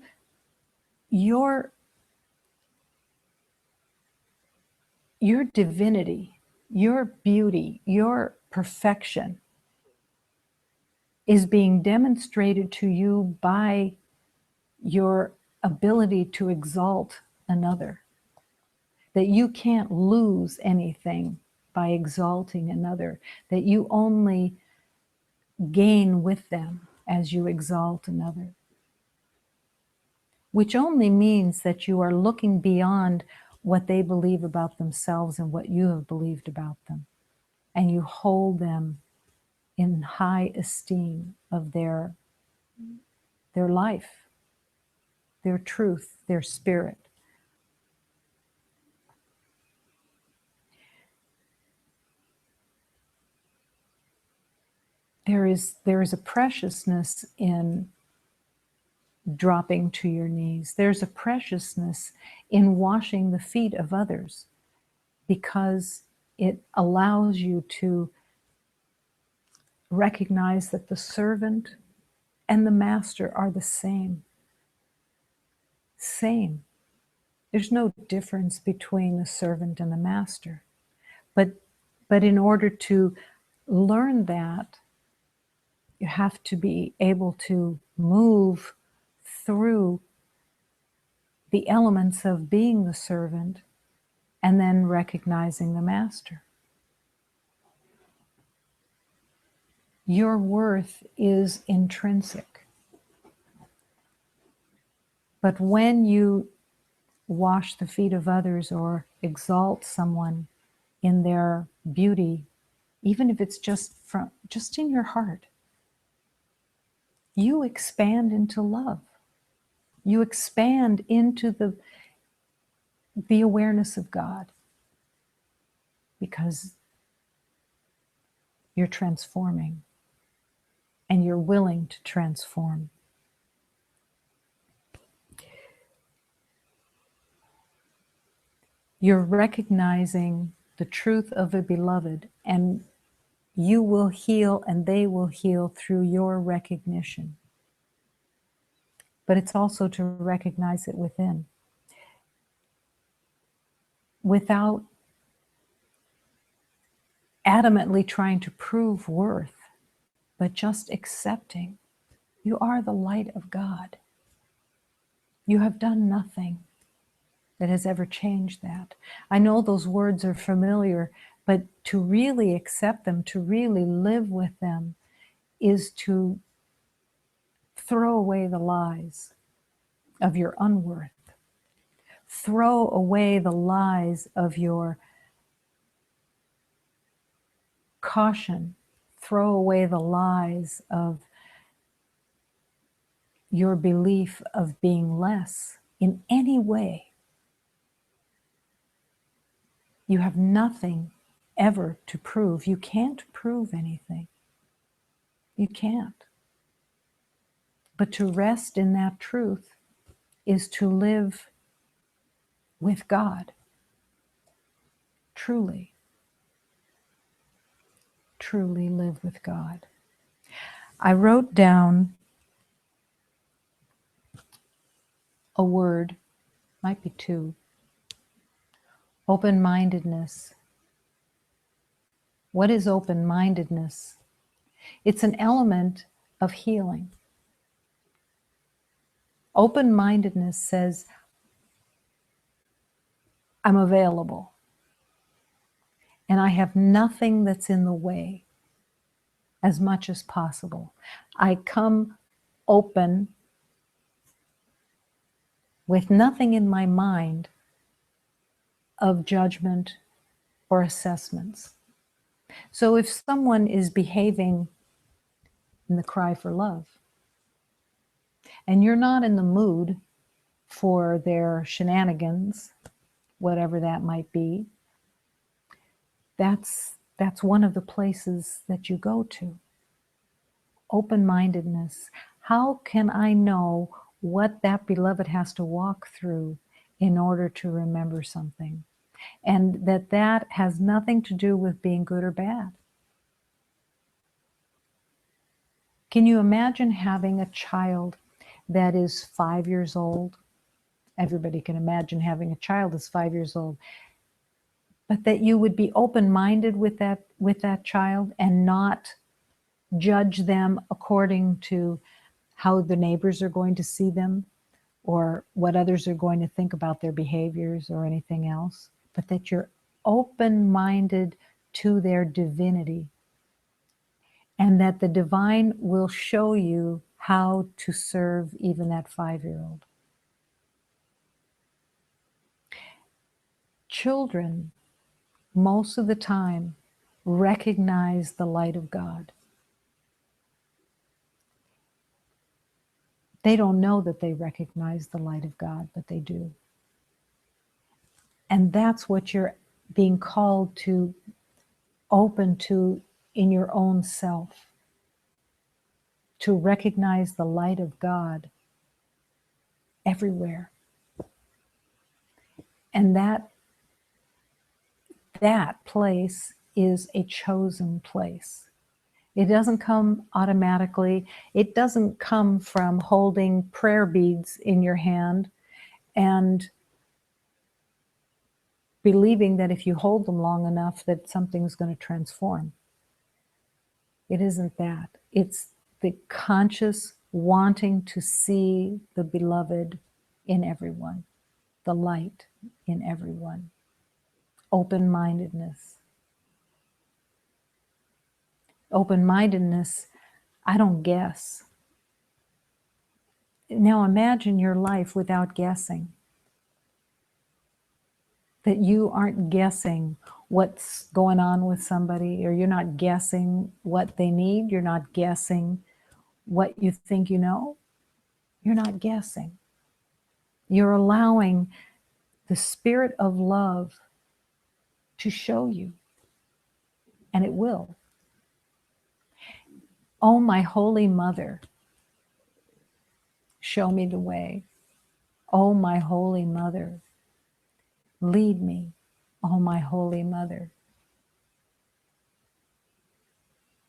divinity, your beauty, your perfection is being demonstrated to you by your ability to exalt another. That you can't lose anything by exalting another, that you only gain with them as you exalt another. Which only means that you are looking beyond what they believe about themselves and what you have believed about them. And you hold them in high esteem of their life, their truth, their spirit. There is a preciousness in dropping to your knees. There's a preciousness in washing the feet of others because it allows you to recognize that the servant and the master are the same. Same. There's no difference between the servant and the master. But in order to learn that, you have to be able to move through the elements of being the servant and then recognizing the master. Your worth is intrinsic. But when you wash the feet of others or exalt someone in their beauty, even if it's just in your heart, you expand into love. You expand into the awareness of God because you're transforming and you're willing to transform. You're recognizing the truth of a beloved, and you will heal and they will heal through your recognition. But it's also to recognize it within. Without adamantly trying to prove worth, but just accepting you are the light of God. You have done nothing that has ever changed that. I know those words are familiar, but to really accept them, to really live with them, is to throw away the lies of your unworth. Throw away the lies of your caution. Throw away the lies of your belief of being less in any way. You have nothing ever to prove. You can't prove anything. You can't. But to rest in that truth is to live with God. Truly. Truly live with God. I wrote down a word, might be two. Open-mindedness. What is open-mindedness? It's an element of healing. Open-mindedness says, I'm available, and I have nothing that's in the way as much as possible. I come open with nothing in my mind of judgment or assessments. So if someone is behaving in the cry for love, and you're not in the mood for their shenanigans, whatever that might be, that's one of the places that you go to. Open-mindedness. How can I know what that beloved has to walk through in order to remember something? And that has nothing to do with being good or bad. Can you imagine having a child that is 5 years old? Everybody can imagine having a child that's 5 years old. But that you would be open-minded with that child and not judge them according to how the neighbors are going to see them or what others are going to think about their behaviors or anything else, but that you're open-minded to their divinity, and that the divine will show you how to serve even that 5-year-old. Children, most of the time, recognize the light of God. They don't know that they recognize the light of God, but they do. And that's what you're being called to open to in your own self, to recognize the light of God everywhere. And that place is a chosen place. It doesn't come automatically. It doesn't come from holding prayer beads in your hand and believing that if you hold them long enough that something's going to transform. It isn't that. It's the conscious wanting to see the beloved in everyone, the light in everyone. Open-mindedness. Open-mindedness, I don't guess. Now imagine your life without guessing. That you aren't guessing what's going on with somebody, or you're not guessing what they need. You're not guessing what you think you know. You're not guessing. You're allowing the spirit of love to show you, and it will. Oh, my Holy Mother, show me the way. Oh, my Holy Mother, lead me. Oh, my Holy Mother,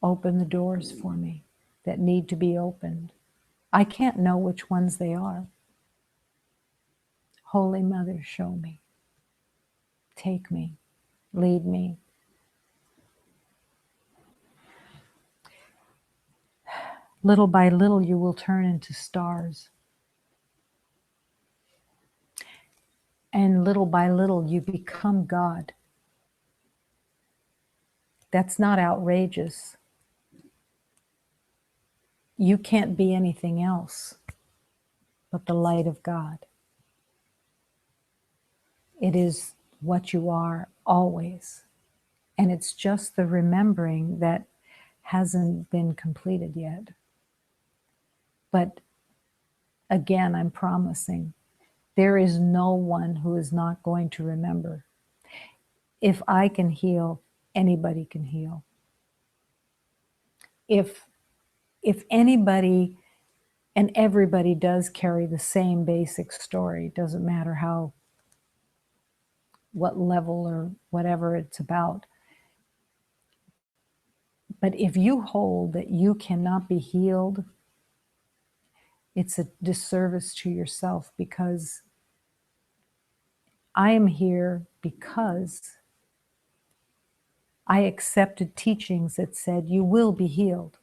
open the doors for me that need to be opened. I can't know which ones they are. Holy Mother, show me. Take me. Lead me. Little by little, you will turn into stars. And little by little, you become God. That's not outrageous. You can't be anything else but the light of God. It is what you are always. And it's just the remembering that hasn't been completed yet. But again, I'm promising, there is no one who is not going to remember. If I can heal, anybody can heal. If anybody and everybody does carry the same basic story, doesn't matter what level or whatever it's about. But if you hold that you cannot be healed, it's a disservice to yourself, because I am here because I accepted teachings that said you will be healed.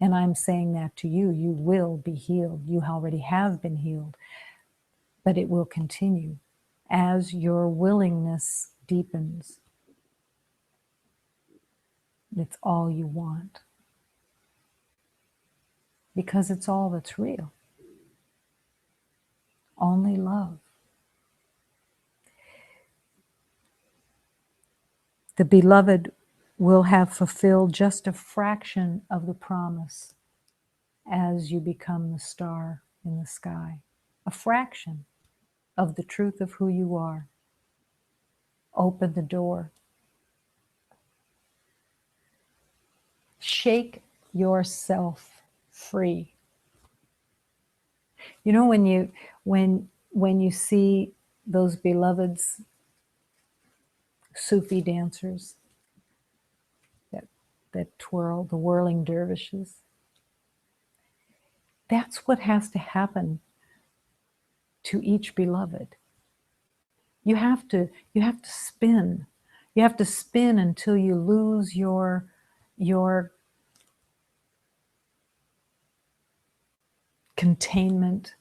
And I'm saying that to you. You will be healed. You already have been healed. But it will continue as your willingness deepens. It's all you want. Because it's all that's real. Only love. The beloved will have fulfilled just a fraction of the promise as you become the star in the sky. A fraction of the truth of who you are. Open the door. Shake yourself free. You know, when you see those beloveds, Sufi dancers that twirl, the whirling dervishes, that's what has to happen to each beloved. You have to spin. You have to spin until you lose your containment.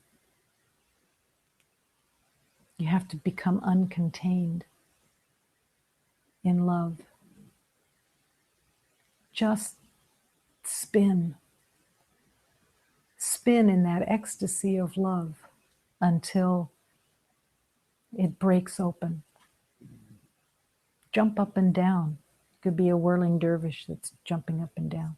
You have to become uncontained in love. Just spin. Spin in that ecstasy of love until it breaks open. Jump up and down. Could be a whirling dervish that's jumping up and down.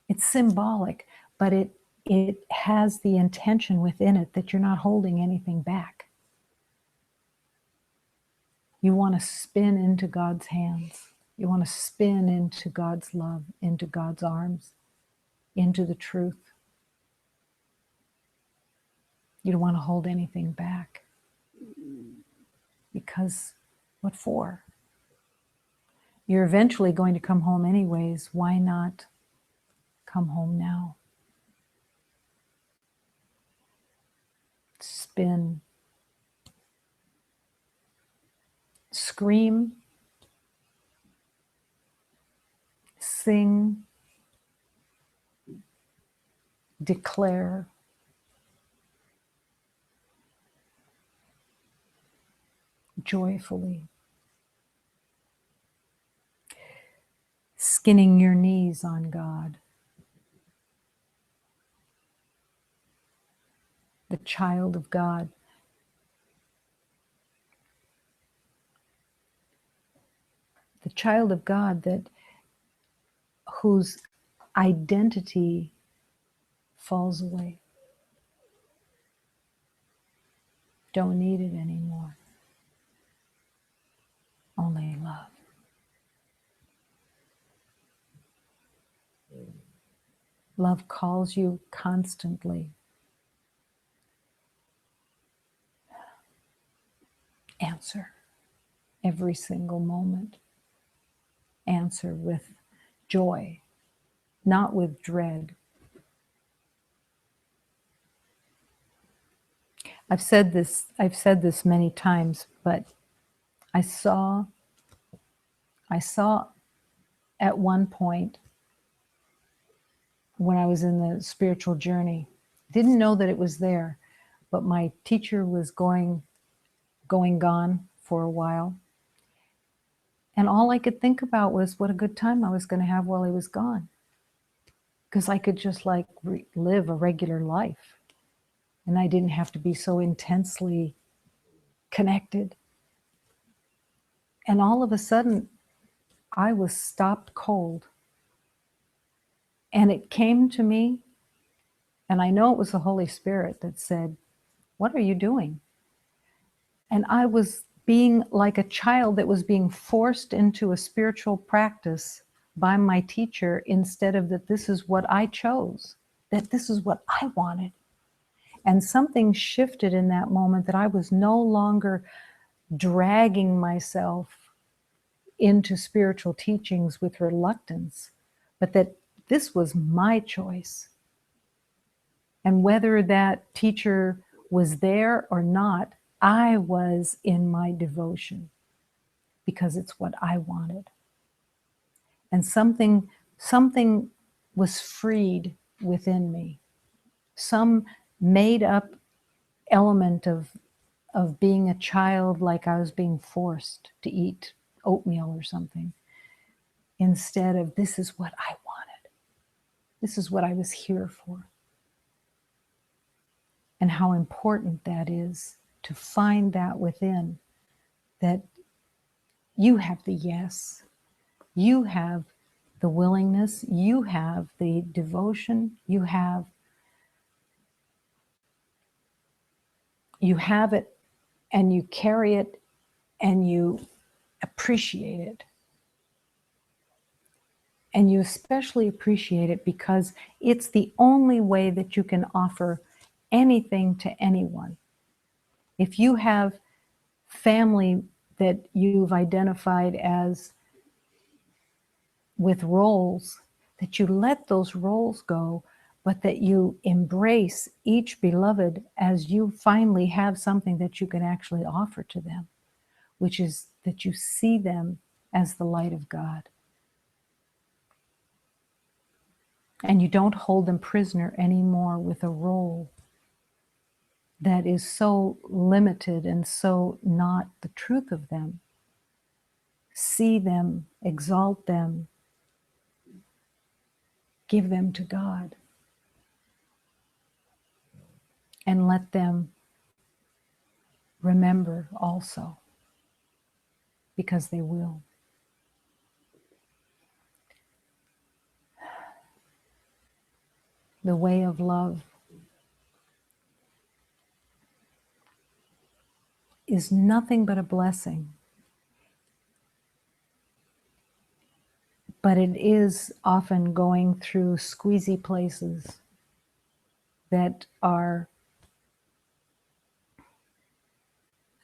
It's symbolic, but it has the intention within it that you're not holding anything back. You want to spin into God's hands. You want to spin into God's love, into God's arms, into the truth. You don't want to hold anything back. Because what for? You're eventually going to come home anyways. Why not come home now? Spin. Scream. Sing. Declare. Joyfully. Skinning your knees on God. The child of God. The child of God whose identity falls away. Don't need it anymore. Only love. Love calls you constantly. Answer every single moment. Answer with joy, not with dread. I've said this many times, but I saw at one point when I was in the spiritual journey, didn't know that it was there, but my teacher was gone for a while. And all I could think about was what a good time I was going to have while he was gone. Because I could just live a regular life. And I didn't have to be so intensely connected. And all of a sudden, I was stopped cold. And it came to me, and I know it was the Holy Spirit that said, "What are you doing?" And I was being like a child that was being forced into a spiritual practice by my teacher, instead of that this is what I chose, that this is what I wanted. And something shifted in that moment, that I was no longer dragging myself into spiritual teachings with reluctance, but that this was my choice. And whether that teacher was there or not, I was in my devotion because it's what I wanted. And something was freed within me. Some made up element of being a child, like I was being forced to eat oatmeal or something, instead of this is what I wanted. This is what I was here for. And how important that is to find that within, that you have the yes, you have the willingness, you have the devotion, you have it, and you carry it, and you appreciate it. And you especially appreciate it because it's the only way that you can offer anything to anyone. If you have family that you've identified as with roles, that you let those roles go, but that you embrace each beloved as you finally have something that you can actually offer to them, which is that you see them as the light of God. And you don't hold them prisoner anymore with a role that is so limited and so not the truth of them. See them, exalt them, give them to God, and let them remember also, because they will. The way of love is nothing but a blessing, but it is often going through squeezy places that are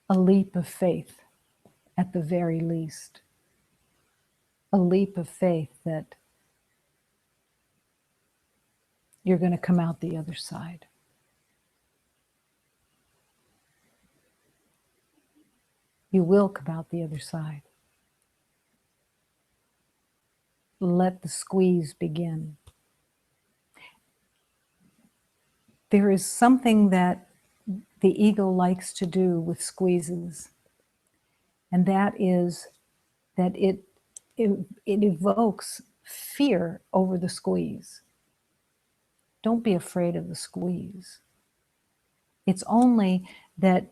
a leap of faith at the very least. A leap of faith that you're going to come out the other side. You will come out the other side. Let the squeeze begin. There is something that the ego likes to do with squeezes, and that is that it evokes fear over the squeeze. Don't be afraid of the squeeze. It's only that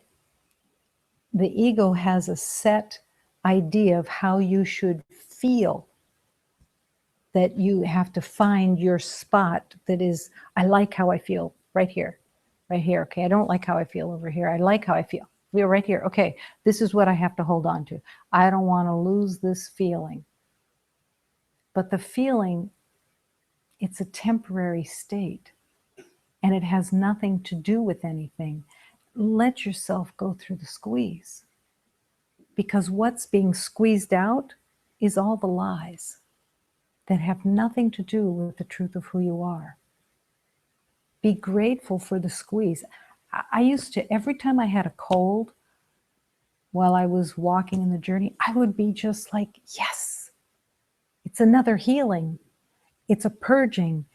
the ego has a set idea of how you should feel, that you have to find your spot that is, I like how I feel right here, okay, I don't like how I feel over here, I like how I feel right here, okay, this is what I have to hold on to. I don't want to lose this feeling. But the feeling, it's a temporary state, and it has nothing to do with anything. Let yourself go through the squeeze, because what's being squeezed out is all the lies that have nothing to do with the truth of who you are. Be grateful for the squeeze. I used to, every time I had a cold while I was walking in the journey, I would be just like, yes, it's another healing. It's a purging.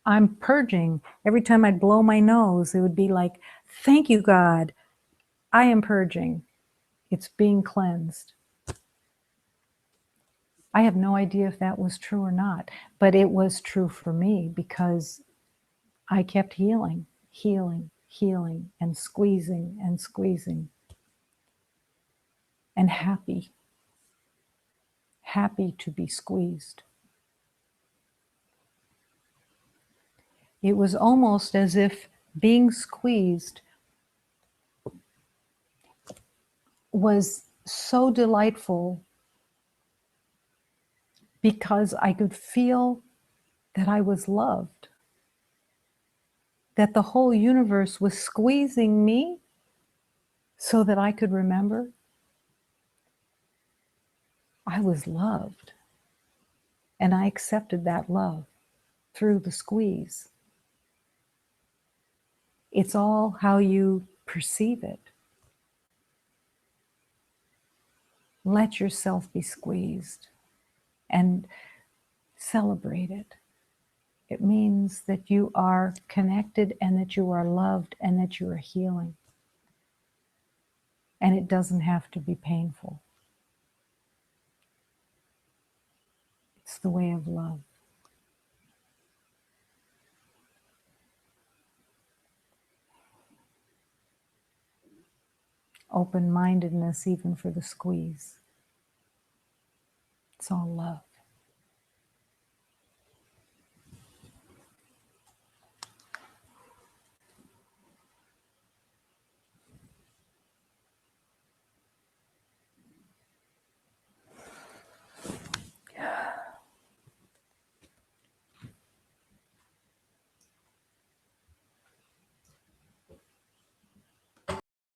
I'm purging. Every time I'd blow my nose, it would be like, thank you, God. I am purging. It's being cleansed. I have no idea if that was true or not, but it was true for me because I kept healing, and squeezing and happy to be squeezed. It was almost as if being squeezed was so delightful because I could feel that I was loved, that the whole universe was squeezing me so that I could remember I was loved. And I accepted that love through the squeeze. It's all how you perceive it. Let yourself be squeezed and celebrate it. It means that you are connected and that you are loved and that you are healing. And it doesn't have to be painful. It's the way of love. Open-mindedness even for the squeeze. It's all love.